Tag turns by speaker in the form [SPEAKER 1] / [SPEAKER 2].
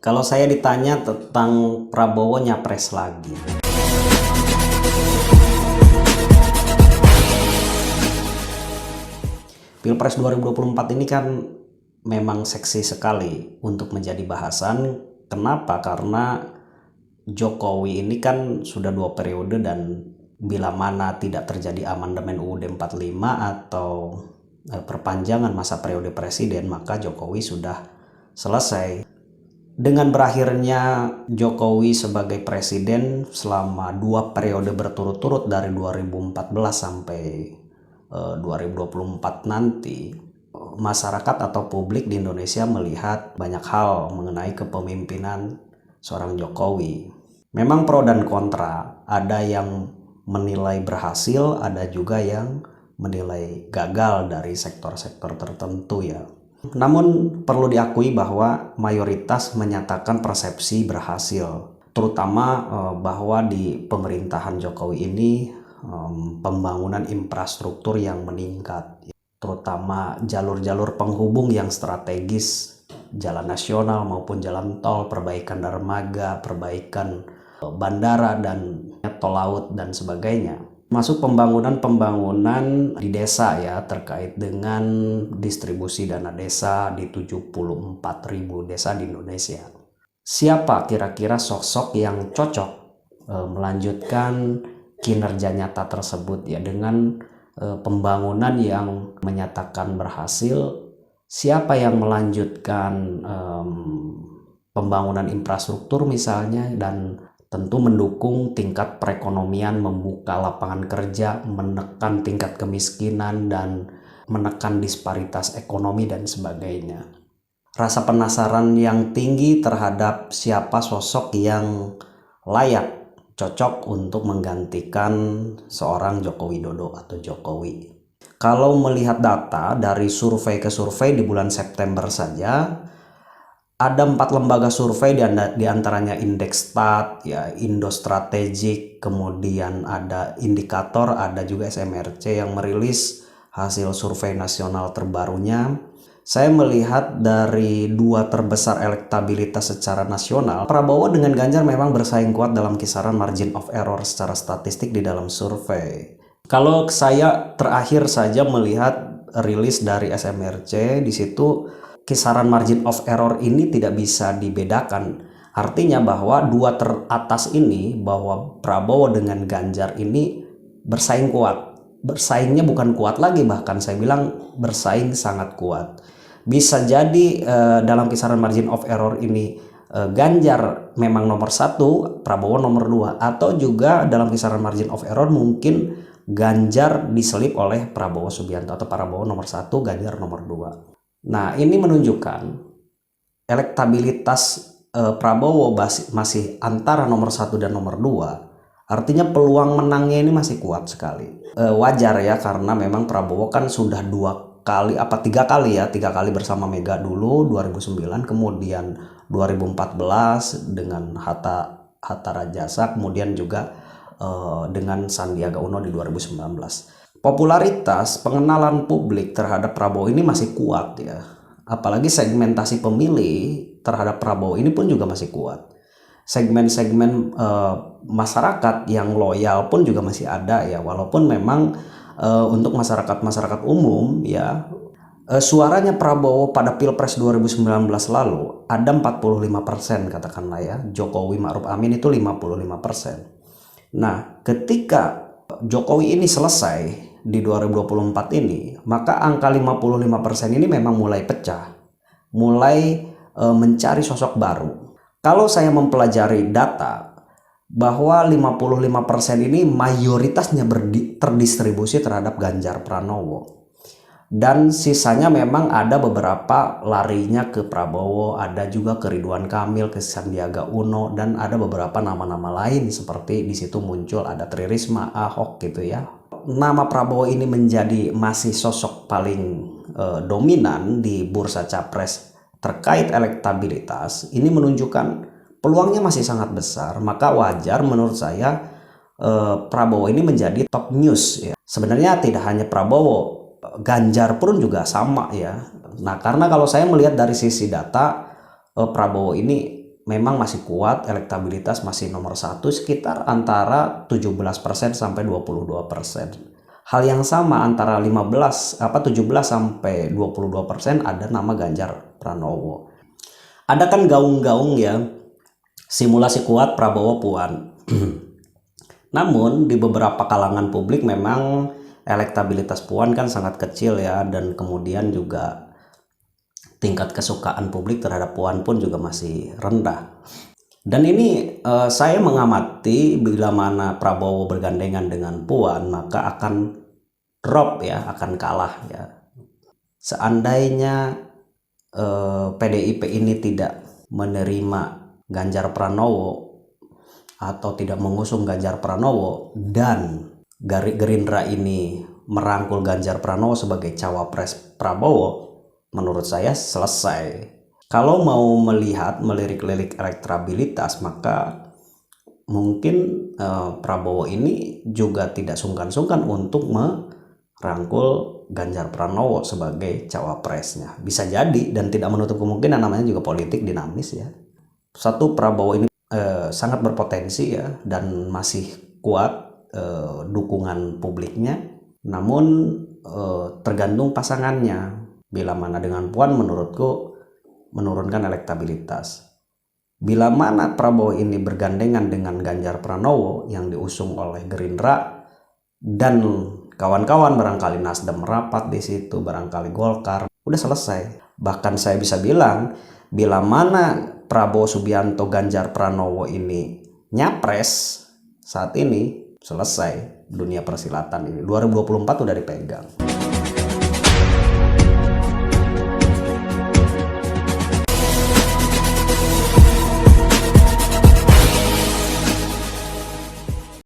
[SPEAKER 1] Kalau saya ditanya tentang Prabowo nyapres lagi, Pilpres 2024 ini kan memang seksi sekali untuk menjadi bahasan. Kenapa? Karena Jokowi ini kan sudah 2 periode dan bila mana tidak terjadi amandemen UUD 45 atau perpanjangan masa periode presiden, maka Jokowi sudah selesai. Dengan berakhirnya Jokowi sebagai presiden selama 2 periode berturut-turut dari 2014 sampai 2024 nanti, masyarakat atau publik di Indonesia melihat banyak hal mengenai kepemimpinan seorang Jokowi. Memang pro dan kontra, ada yang menilai berhasil, ada juga yang menilai gagal dari sektor-sektor tertentu ya. Namun perlu diakui bahwa mayoritas menyatakan persepsi berhasil, terutama bahwa di pemerintahan Jokowi ini pembangunan infrastruktur yang meningkat, terutama jalur-jalur penghubung yang strategis, jalan nasional maupun jalan tol, perbaikan dermaga, perbaikan bandara dan tol laut dan sebagainya. Masuk pembangunan di desa ya, terkait dengan distribusi dana desa di 74.000 desa di Indonesia. Siapa kira-kira sosok yang cocok melanjutkan kinerja nyata tersebut ya, dengan pembangunan yang menyatakan berhasil? Siapa yang melanjutkan pembangunan infrastruktur misalnya, dan tentu mendukung tingkat perekonomian, membuka lapangan kerja, menekan tingkat kemiskinan, dan menekan disparitas ekonomi dan sebagainya. Rasa penasaran yang tinggi terhadap siapa sosok yang layak, cocok untuk menggantikan seorang Joko Widodo atau Jokowi. Kalau melihat data dari survei ke survei di bulan September saja, ada 4 lembaga survei, di antaranya Indekstat, ya, Indo Strategik, kemudian ada Indikator, ada juga SMRC yang merilis hasil survei nasional terbarunya. Saya melihat dari 2 terbesar elektabilitas secara nasional, Prabowo dengan Ganjar memang bersaing kuat dalam kisaran margin of error secara statistik di dalam survei. Kalau saya terakhir saja melihat rilis dari SMRC, di situ kisaran margin of error ini tidak bisa dibedakan. Artinya bahwa 2 teratas ini, bahwa Prabowo dengan Ganjar ini bersaing kuat. Bersaingnya bukan kuat lagi, bahkan saya bilang bersaing sangat kuat. Bisa jadi dalam kisaran margin of error ini Ganjar memang nomor 1, Prabowo nomor 2, atau juga dalam kisaran margin of error mungkin Ganjar diselip oleh Prabowo Subianto, atau Prabowo nomor 1, Ganjar nomor 2. Nah, ini menunjukkan elektabilitas Prabowo masih antara nomor 1 dan nomor 2. Artinya peluang menangnya ini masih kuat sekali. Wajar ya, karena memang Prabowo kan sudah 3 kali bersama Mega dulu 2009, kemudian 2014 dengan Hatta Rajasa, kemudian juga dengan Sandiaga Uno di 2019. Popularitas, pengenalan publik terhadap Prabowo ini masih kuat ya. Apalagi segmentasi pemilih terhadap Prabowo ini pun juga masih kuat. Segmen-segmen masyarakat yang loyal pun juga masih ada ya, walaupun memang untuk masyarakat umum ya, suaranya Prabowo pada Pilpres 2019 lalu ada 45% katakanlah ya. Jokowi Ma'ruf Amin itu 55%. Nah, ketika Jokowi ini selesai di 2024 ini, maka angka 55% ini memang mulai pecah, mulai mencari sosok baru. Kalau saya mempelajari data bahwa 55% ini mayoritasnya terdistribusi terhadap Ganjar Pranowo, dan sisanya memang ada beberapa larinya ke Prabowo, ada juga ke Ridwan Kamil, ke Sandiaga Uno, dan ada beberapa nama-nama lain seperti di situ muncul ada Tri Risma, Ahok gitu ya. Nama Prabowo ini menjadi masih sosok paling dominan di bursa capres terkait elektabilitas. Ini menunjukkan peluangnya masih sangat besar, maka wajar menurut saya Prabowo ini menjadi top news ya. Sebenarnya tidak hanya Prabowo, Ganjar pun juga sama ya. Nah, karena kalau saya melihat dari sisi data, Prabowo ini memang masih kuat, elektabilitas masih nomor satu sekitar antara 17% sampai 22%. Hal yang sama antara 17 sampai 22% ada nama Ganjar Pranowo. Ada kan gaung-gaung ya, simulasi kuat Prabowo Puan. Namun di beberapa kalangan publik memang elektabilitas Puan kan sangat kecil ya, dan kemudian juga tingkat kesukaan publik terhadap Puan pun juga masih rendah. Dan ini saya mengamati bila mana Prabowo bergandengan dengan Puan maka akan drop ya, akan kalah ya. Seandainya PDIP ini tidak menerima Ganjar Pranowo atau tidak mengusung Ganjar Pranowo dan Gerindra ini merangkul Ganjar Pranowo sebagai cawapres Prabowo, menurut saya selesai. Kalau mau melirik-lirik elektabilitas, maka mungkin Prabowo ini juga tidak sungkan-sungkan untuk merangkul Ganjar Pranowo sebagai cawapresnya. Bisa jadi, dan tidak menutup kemungkinan, namanya juga politik dinamis ya. Satu, Prabowo ini sangat berpotensi ya, dan masih kuat dukungan publiknya. Namun tergantung pasangannya. Bila mana dengan Puan menurutku menurunkan elektabilitas. Bila mana Prabowo ini bergandengan dengan Ganjar Pranowo yang diusung oleh Gerindra dan kawan-kawan, barangkali Nasdem merapat di situ, barangkali Golkar, udah selesai. Bahkan saya bisa bilang, bila mana Prabowo Subianto Ganjar Pranowo ini nyapres saat ini, selesai dunia persilatan ini. 2024 udah dipegang.